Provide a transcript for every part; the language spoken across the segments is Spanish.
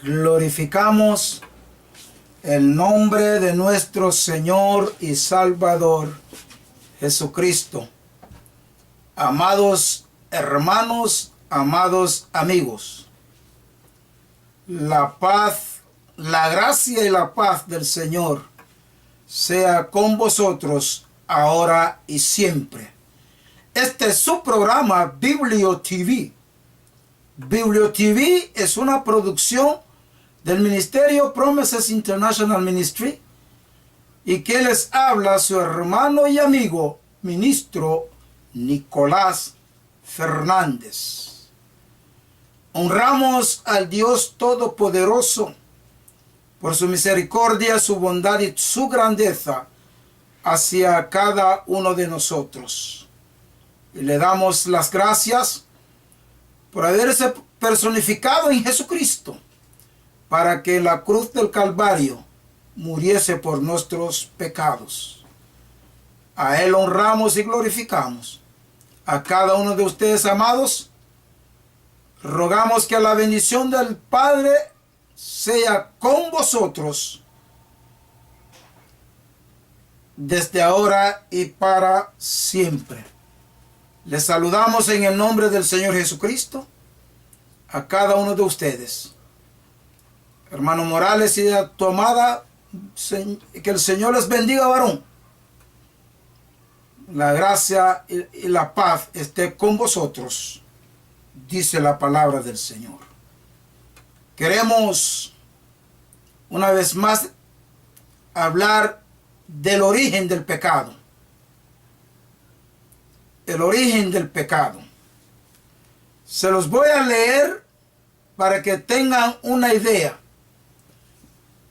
Glorificamos el nombre de nuestro Señor y Salvador Jesucristo. Amados hermanos, amados amigos, la paz, la gracia y la paz del Señor sea con vosotros ahora y siempre. Este es su programa Biblio TV. Biblio TV es una producción del Ministerio Promises International Ministry y que les habla su hermano y amigo, ministro Nicolás Fernández. Honramos al Dios Todopoderoso por su misericordia, su bondad y su grandeza hacia cada uno de nosotros. Y le damos las gracias por haberse personificado en Jesucristo para que la cruz del Calvario muriese por nuestros pecados. A Él honramos y glorificamos. A cada uno de ustedes, amados, rogamos que la bendición del Padre sea con vosotros desde ahora y para siempre. Les saludamos en el nombre del Señor Jesucristo a cada uno de ustedes. Hermano Morales y a tu amada, que el Señor les bendiga, varón. La gracia y la paz esté con vosotros, dice la palabra del Señor. Queremos una vez más hablar del origen del pecado. El origen del pecado. Se los voy a leer para que tengan una idea.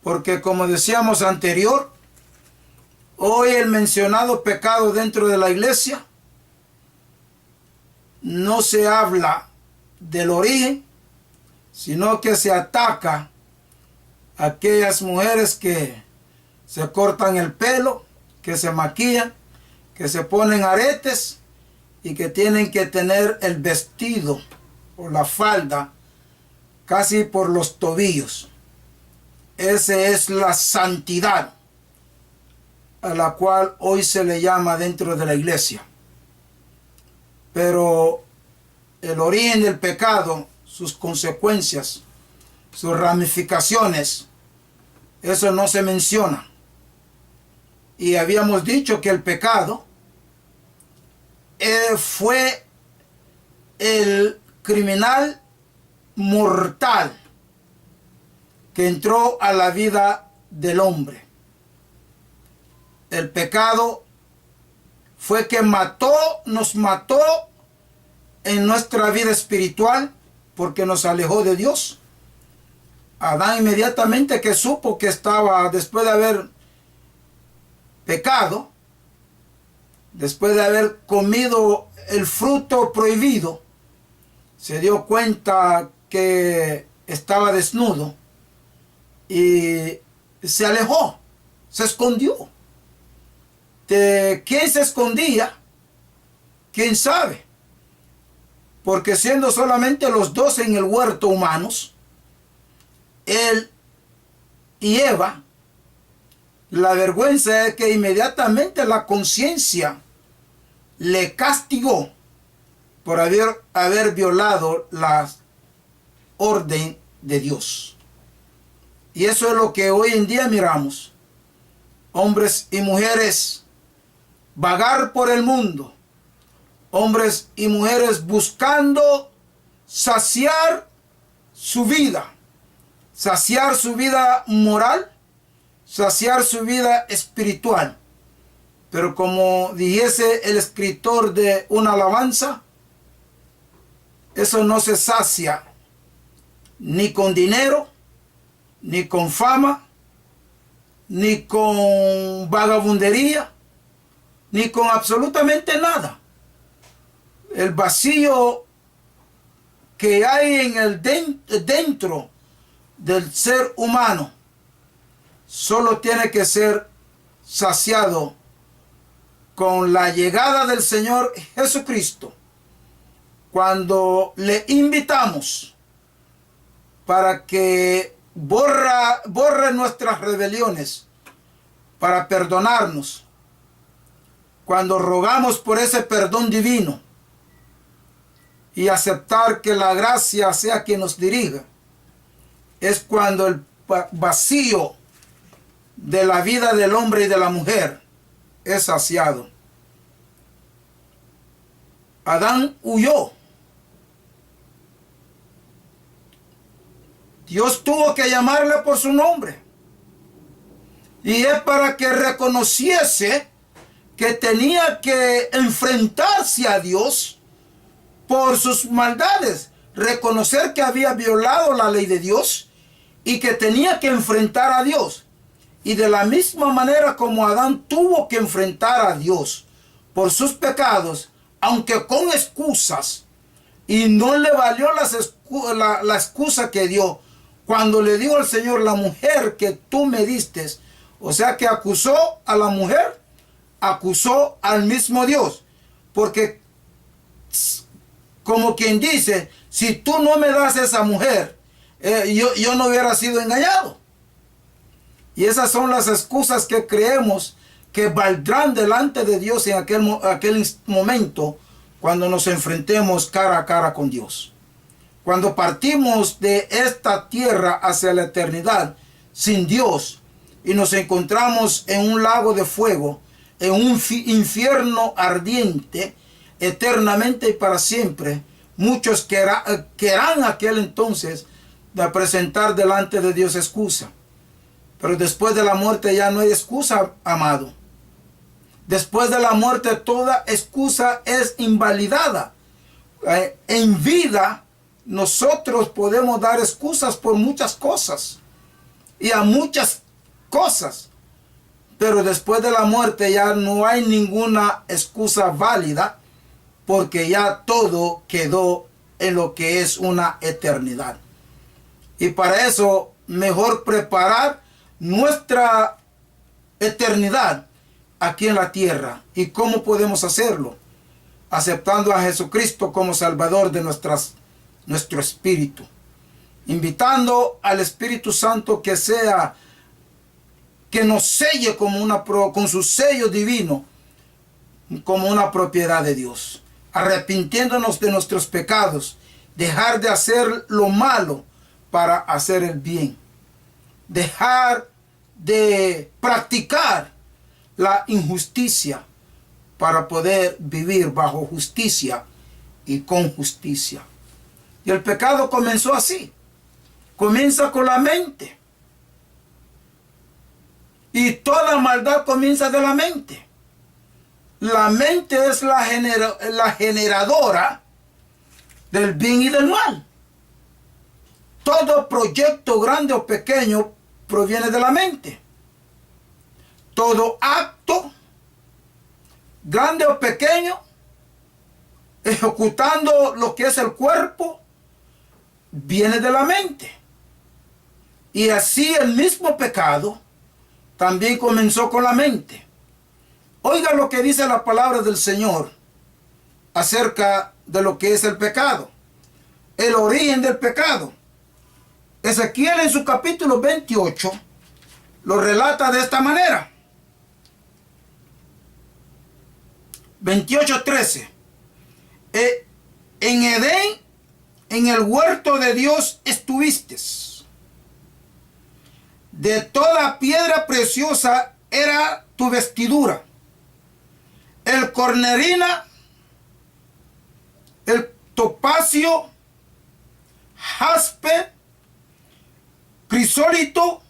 Porque como decíamos anterior, hoy el mencionado pecado dentro de la iglesia no se habla del origen, sino que se ataca a aquellas mujeres que se cortan el pelo, que se maquillan, que se ponen aretes y que tienen que tener el vestido o la falda casi por los tobillos. Esa es la santidad a la cual hoy se le llama dentro de la iglesia. Pero el origen del pecado, sus consecuencias, sus ramificaciones, eso no se menciona. Y habíamos dicho que el pecado fue el criminal mortal que entró a la vida del hombre. El pecado fue que nos mató en nuestra vida espiritual porque nos alejó de Dios. Adán inmediatamente que supo que estaba, después de haber pecado, después de haber comido el fruto prohibido, se dio cuenta que estaba desnudo y se alejó, se escondió. ¿De quién se escondía? ¿Quién sabe? Porque siendo solamente los dos en el huerto humanos, él y Eva, la vergüenza es que inmediatamente la conciencia le castigó por haber violado la orden de Dios. Y eso es lo que hoy en día miramos. Hombres y mujeres vagar por el mundo. Hombres y mujeres buscando saciar su vida moral, saciar su vida espiritual. Pero como dijese el escritor de una alabanza, eso no se sacia ni con dinero, ni con fama, ni con vagabundería, ni con absolutamente nada. El vacío que hay en el dentro del ser humano solo tiene que ser saciado con la llegada del Señor Jesucristo, cuando le invitamos para que borre nuestras rebeliones, para perdonarnos. Cuando rogamos por ese perdón divino y aceptar que la gracia sea quien nos dirija, es cuando el vacío de la vida del hombre y de la mujer es saciado. Adán huyó. Dios tuvo que llamarle por su nombre. Y es para que reconociese que tenía que enfrentarse a Dios por sus maldades. Reconocer que había violado la ley de Dios y que tenía que enfrentar a Dios. Y de la misma manera como Adán tuvo que enfrentar a Dios por sus pecados, aunque con excusas, y no le valió la excusa que dio cuando le dijo al Señor, la mujer que tú me diste, o sea que acusó a la mujer, acusó al mismo Dios, porque como quien dice, si tú no me das esa mujer, yo no hubiera sido engañado. Y esas son las excusas que creemos que valdrán delante de Dios en aquel momento cuando nos enfrentemos cara a cara con Dios. Cuando partimos de esta tierra hacia la eternidad sin Dios y nos encontramos en un lago de fuego, en un infierno ardiente, eternamente y para siempre, muchos querrán aquel entonces de presentar delante de Dios excusa. Pero después de la muerte ya no hay excusa, amado. Después de la muerte toda excusa es invalidada. En vida nosotros podemos dar excusas por muchas cosas y a muchas cosas. Pero después de la muerte ya no hay ninguna excusa válida, porque ya todo quedó en lo que es una eternidad. Y para eso mejor preparar nuestra eternidad aquí en la tierra. ¿Y cómo podemos hacerlo? Aceptando a Jesucristo como Salvador de nuestro espíritu, invitando al Espíritu Santo que nos selle con su sello divino, como una propiedad de Dios, arrepintiéndonos de nuestros pecados, dejar de hacer lo malo para hacer el bien, dejar de practicar la injusticia para poder vivir bajo justicia y con justicia. Y el pecado comenzó así. Comienza con la mente. Y toda maldad comienza de la mente. La mente es la generadora del bien y del mal. Todo proyecto grande o pequeño proviene de la mente. Todo acto, grande o pequeño, ejecutando lo que es el cuerpo, viene de la mente. Y así el mismo pecado también comenzó con la mente. Oiga lo que dice la palabra del Señor acerca de lo que es el pecado, el origen del pecado. Ezequiel en su capítulo 28 lo relata de esta manera. 28:13. En Edén, en el huerto de Dios estuviste. De toda piedra preciosa era tu vestidura. El cornerina, el topacio, jaspe, crisólito,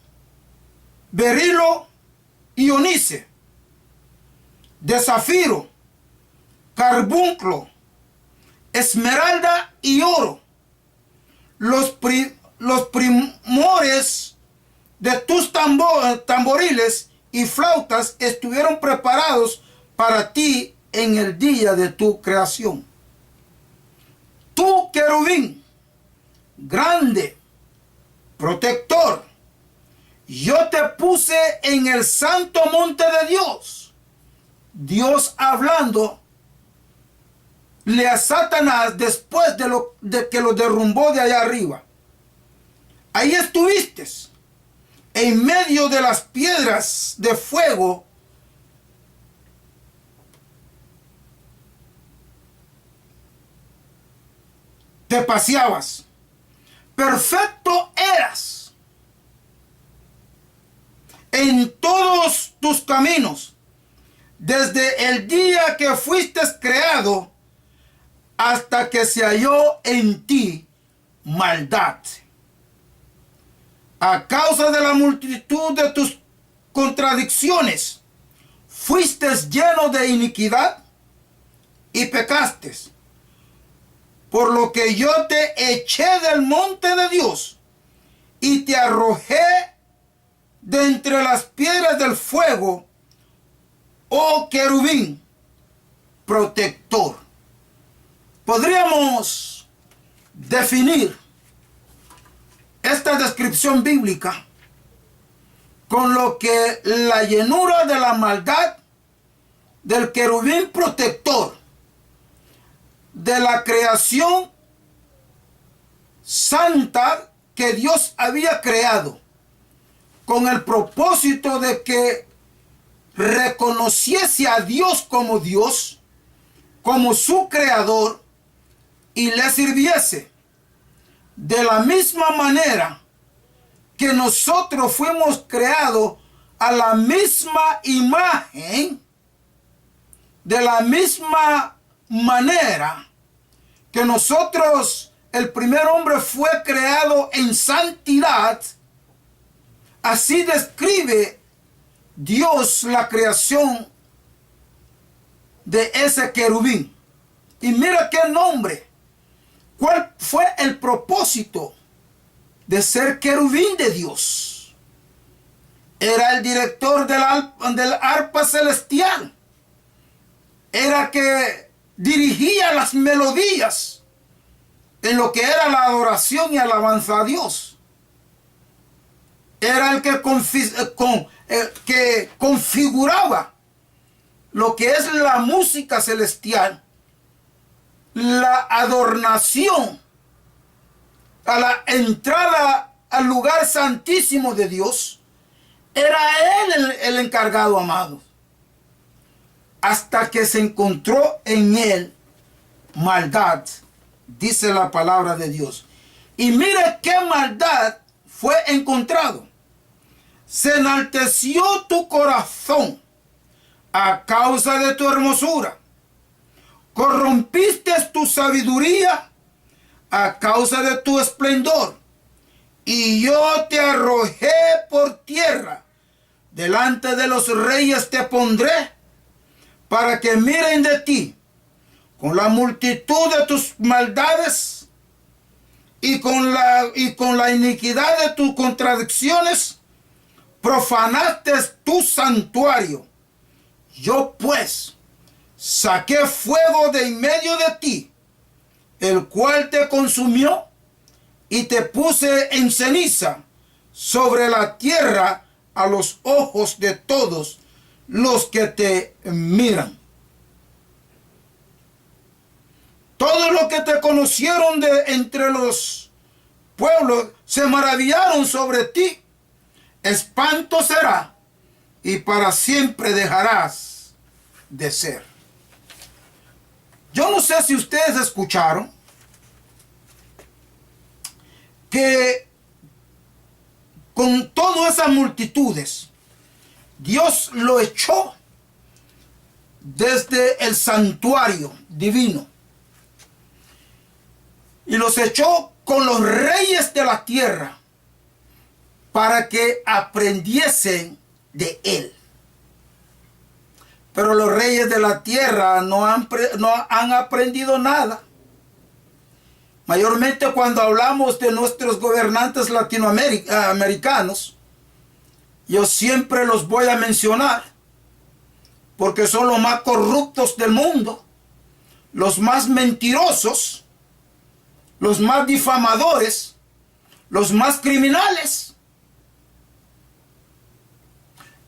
berilo y onice, de zafiro, carbunclo, esmeralda y oro. Los primores de tus tamboriles y flautas estuvieron preparados para ti en el día de tu creación. Tú, querubín, grande, protector, yo te puse en el santo monte de Dios. Dios hablando a Satanás después de que lo derrumbó de allá arriba. Ahí estuviste, en medio de las piedras de fuego, te paseabas. Perfecto eras en todos tus caminos, desde el día que fuiste creado hasta que se halló en ti maldad. A causa de la multitud de tus contradicciones, fuiste lleno de iniquidad y pecaste. Por lo que yo te eché del monte de Dios y te arrojé de entre las piedras del fuego, oh querubín protector. Podríamos definir esta descripción bíblica con lo que la llenura de la maldad del querubín protector de la creación santa que Dios había creado, con el propósito de que reconociese a Dios, como su creador, y le sirviese. De la misma manera que nosotros fuimos creados a la misma imagen, de la misma manera que nosotros, el primer hombre fue creado en santidad, así describe Dios la creación de ese querubín. Y mira qué nombre. ¿Cuál fue el propósito de ser querubín de Dios? Era el director del arpa celestial. Era que dirigía las melodías en lo que era la adoración y alabanza a Dios. Era el que configuraba lo que es la música celestial, la adornación a la entrada al lugar santísimo de Dios. Era él el encargado, amado, hasta que se encontró en él maldad, dice la palabra de Dios. Y mire qué maldad fue encontrado. Se enalteció tu corazón a causa de tu hermosura. Corrompiste tu sabiduría a causa de tu esplendor. Y yo te arrojé por tierra. Delante de los reyes te pondré, para que miren de ti con la multitud de tus maldades y con la iniquidad de tus contradicciones. Profanaste tu santuario. Yo pues saqué fuego de en medio de ti, el cual te consumió, y te puse en ceniza sobre la tierra a los ojos de todos los que te miran. Todos los que te conocieron de entre los pueblos se maravillaron sobre ti. Espanto será, y para siempre dejarás de ser. Yo no sé si ustedes escucharon que con todas esas multitudes, Dios lo echó desde el santuario divino y los echó con los reyes de la tierra para que aprendiesen de él. Pero los reyes de la tierra no han aprendido nada. Mayormente cuando hablamos de nuestros gobernantes latinoamericanos, yo siempre los voy a mencionar, porque son los más corruptos del mundo, los más mentirosos, los más difamadores, los más criminales.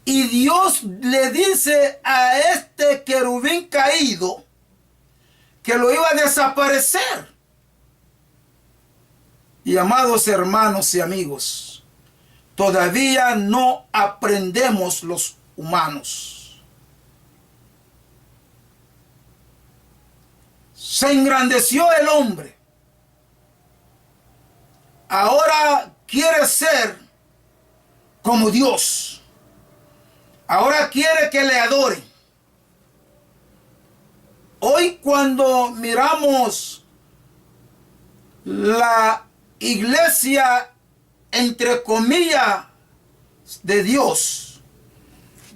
Y Dios le dice a este querubín caído que lo iba a desaparecer. Y amados hermanos y amigos, todavía no aprendemos los humanos. Se engrandeció el hombre. Ahora quiere ser como Dios. Ahora quiere que le adoren. Hoy cuando miramos la iglesia, entre comillas, de Dios,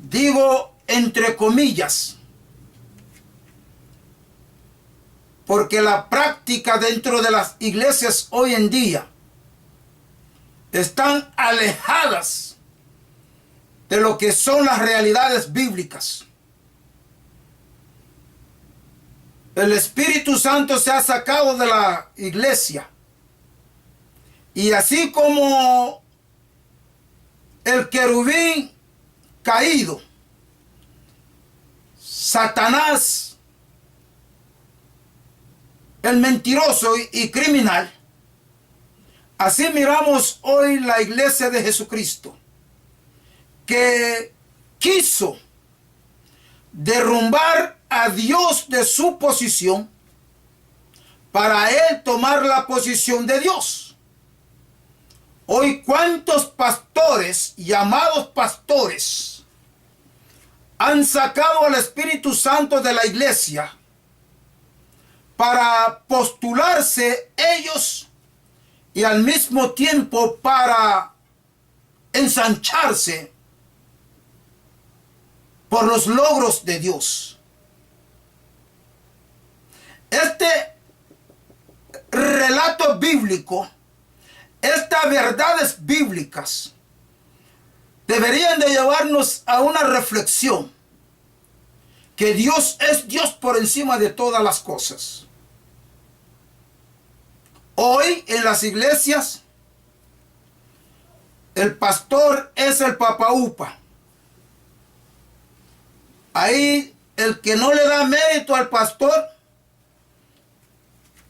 digo entre comillas, porque la práctica dentro de las iglesias hoy en día están alejadas de lo que son las realidades bíblicas. El Espíritu Santo se ha sacado de la iglesia. Y así como el querubín caído, Satanás, el mentiroso y criminal, así miramos hoy la iglesia de Jesucristo, que quiso derrumbar a Dios de su posición para él tomar la posición de Dios. Hoy, ¿cuántos pastores, llamados pastores, han sacado al Espíritu Santo de la iglesia para postularse ellos y al mismo tiempo para ensancharse por los logros de Dios? Este relato bíblico, estas verdades bíblicas deberían de llevarnos a una reflexión, que Dios es Dios por encima de todas las cosas. Hoy en las iglesias el pastor es el papaupa. Ahí el que no le da mérito al pastor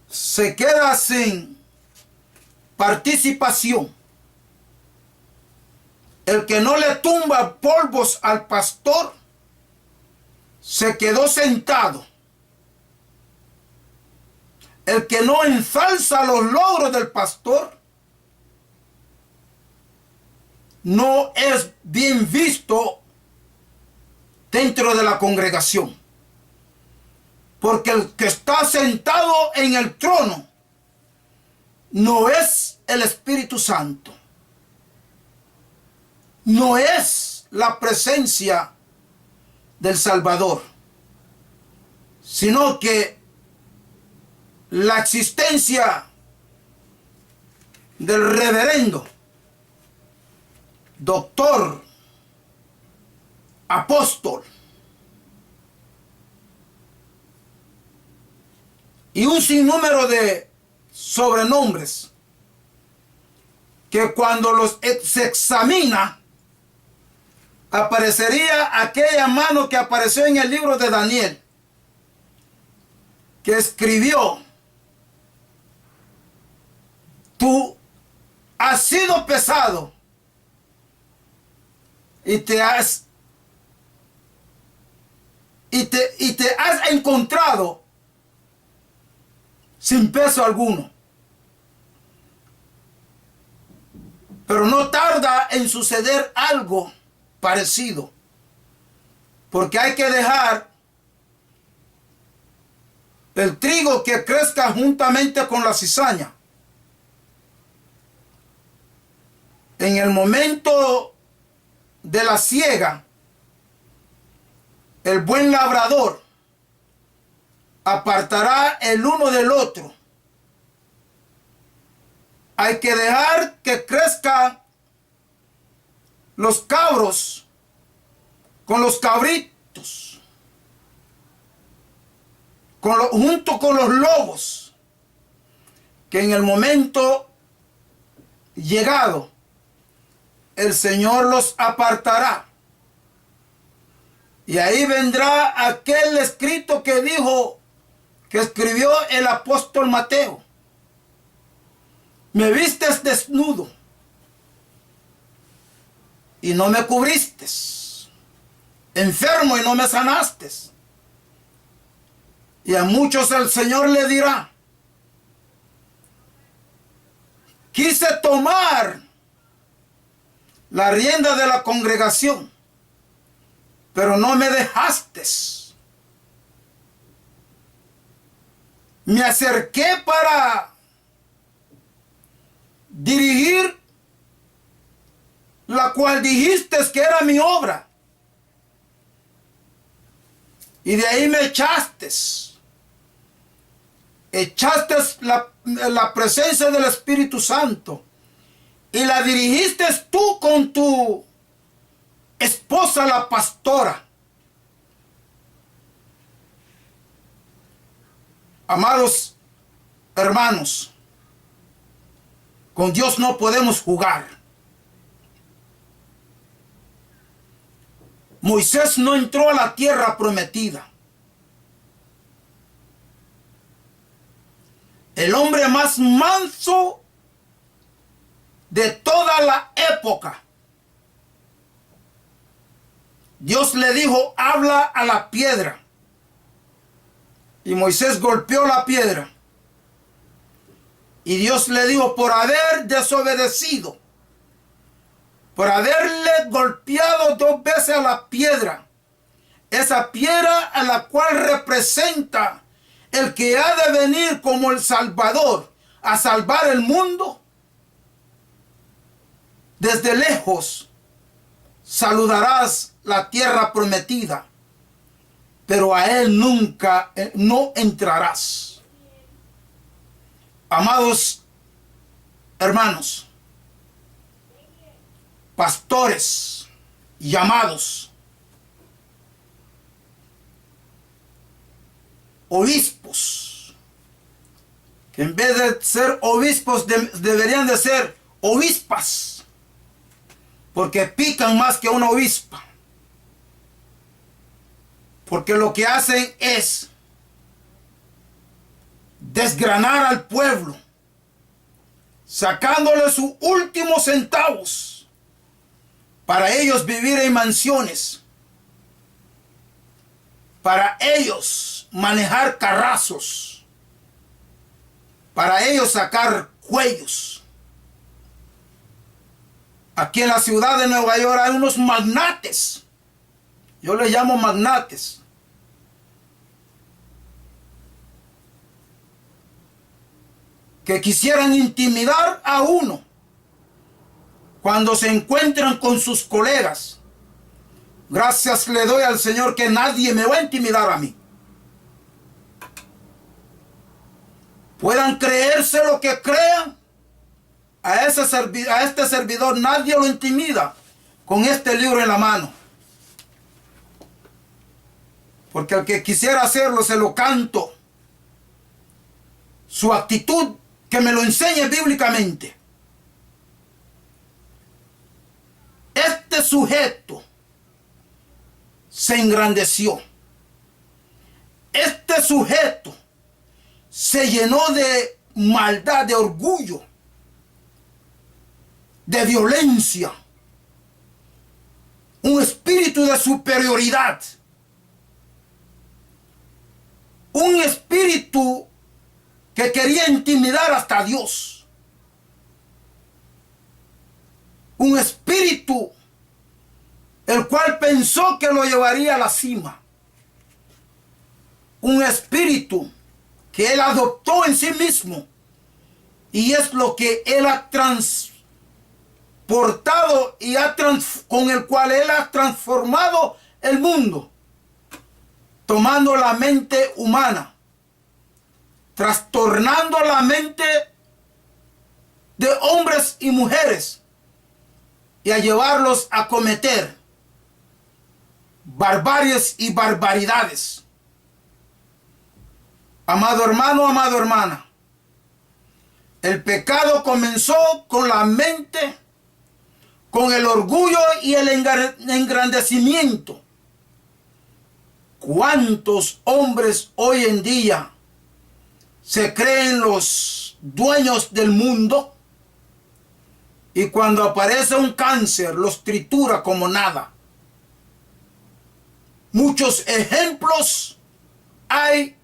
se queda sin participación. El que no le tumba polvos al pastor se quedó sentado. El que no ensalza los logros del pastor no es bien visto dentro de la congregación. Porque el que está sentado en el trono no es el Espíritu Santo. No es la presencia del Salvador, sino que la existencia del reverendo, doctor, apóstol y un sinnúmero de sobrenombres que cuando los se examina aparecería aquella mano que apareció en el libro de Daniel, que escribió: tú has sido pesado y te has encontrado sin peso alguno. Pero no tarda en suceder algo parecido, porque hay que dejar el trigo que crezca juntamente con la cizaña. En el momento de la siega, el buen labrador apartará el uno del otro. Hay que dejar que crezcan los cabros con los cabritos, junto con los lobos, que en el momento llegado el Señor los apartará. Y ahí vendrá aquel escrito que dijo, que escribió el apóstol Mateo, Me vistes desnudo y no me cubriste, enfermo y no me sanaste. Y a muchos el Señor le dirá: quise tomar la rienda de la congregación, pero no me dejaste. Me acerqué para dirigir la cual dijiste que era mi obra, y de ahí me echaste. Echaste la presencia del Espíritu Santo y la dirigiste tú con tu esposa, la pastora. Amados hermanos, con Dios no podemos jugar. Moisés no entró a la tierra prometida. El hombre más manso de toda la época, Dios le dijo: habla a la piedra. Y Moisés golpeó la piedra. Y Dios le dijo: por haber desobedecido, por haberle golpeado 2 veces a la piedra, esa piedra a la cual representa el que ha de venir como el Salvador a salvar el mundo, desde lejos saludarás la tierra prometida, pero a él nunca no entrarás. Amados hermanos, pastores llamados, obispos, que en vez de ser obispos deberían de ser obispas, porque pican más que una obispa, porque lo que hacen es desgranar al pueblo, sacándole sus últimos centavos para ellos vivir en mansiones, para ellos manejar carrazos, para ellos sacar cuellos. Aquí en la ciudad de Nueva York hay unos magnates, yo les llamo magnates, que quisieran intimidar a uno cuando se encuentran con sus colegas. Gracias le doy al Señor que nadie me va a intimidar a mí. Puedan creerse lo que crean, a este servidor nadie lo intimida con este libro en la mano. Porque al que quisiera hacerlo se lo canto. Su actitud que me lo enseñe bíblicamente. Este sujeto se engrandeció. Este sujeto se llenó de maldad, de orgullo, de violencia, un espíritu de superioridad, un espíritu que quería intimidar hasta a Dios, un espíritu el cual pensó que lo llevaría a la cima, un espíritu que él adoptó en sí mismo, y es lo que él ha transportado y con el cual él ha transformado el mundo, tomando la mente humana, trastornando la mente de hombres y mujeres y a llevarlos a cometer barbaries y barbaridades. Amado hermano, amada hermana, el pecado comenzó con la mente, con el orgullo y el engrandecimiento. ¿Cuántos hombres hoy en día se creen los dueños del mundo? Y cuando aparece un cáncer, los tritura como nada. Muchos ejemplos hay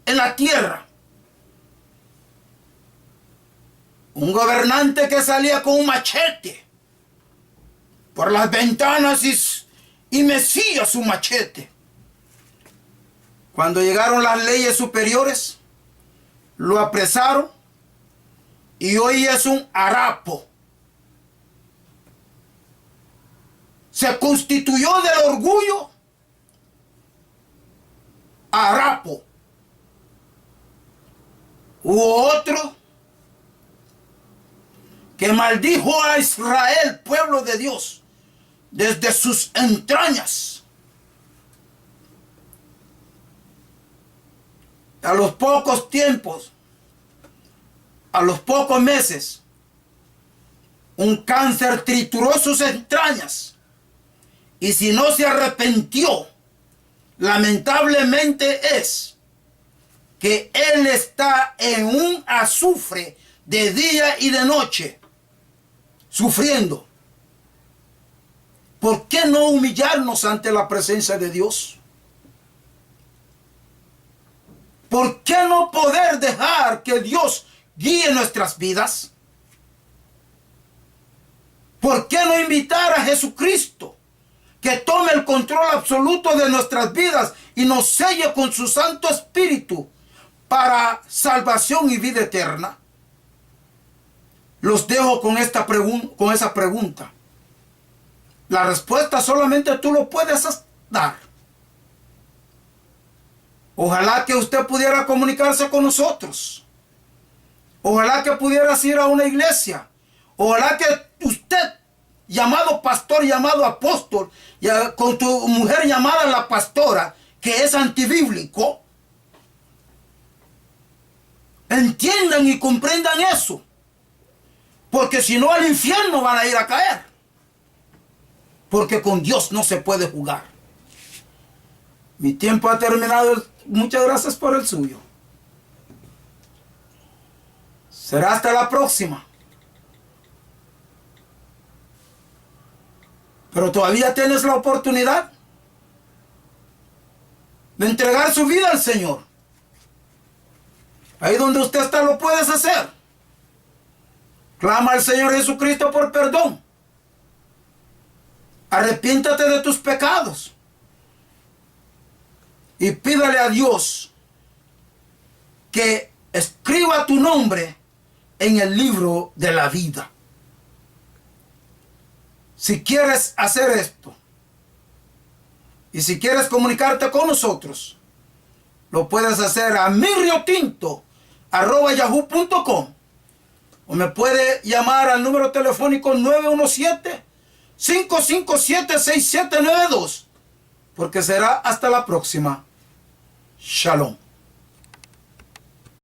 en la tierra. Un gobernante que salía con un machete por las ventanas y mecía su machete. Cuando llegaron las leyes superiores, lo apresaron y hoy es un harapo. Se constituyó del orgullo harapo. Hubo otro que maldijo a Israel, pueblo de Dios, desde sus entrañas. A los pocos tiempos, a los pocos meses, un cáncer trituró sus entrañas. Y si no se arrepintió, lamentablemente es que él está en un azufre de día y de noche, sufriendo. ¿Por qué no humillarnos ante la presencia de Dios? ¿Por qué no poder dejar que Dios guíe nuestras vidas? ¿Por qué no invitar a Jesucristo que tome el control absoluto de nuestras vidas y nos selle con su Santo Espíritu para salvación y vida eterna? Los dejo con esa pregunta. La respuesta solamente tú lo puedes dar. Ojalá que usted pudiera comunicarse con nosotros. Ojalá que pudieras ir a una iglesia. Ojalá que usted, llamado pastor, llamado apóstol, con tu mujer llamada la pastora, que es antibíblico, entiendan y comprendan eso. Porque si no, al infierno van a ir a caer. Porque con Dios no se puede jugar. Mi tiempo ha terminado. Muchas gracias por el suyo. Será hasta la próxima. Pero todavía tienes la oportunidad de entregar su vida al Señor. Ahí donde usted está lo puedes hacer. Clama al Señor Jesucristo por perdón. Arrepiéntate de tus pecados. Y pídale a Dios que escriba tu nombre en el libro de la vida. Si quieres hacer esto y si quieres comunicarte con nosotros, lo puedes hacer a mirriotinto@yahoo.com o me puede llamar al número telefónico 917-557-6792, porque será hasta la próxima. Shalom.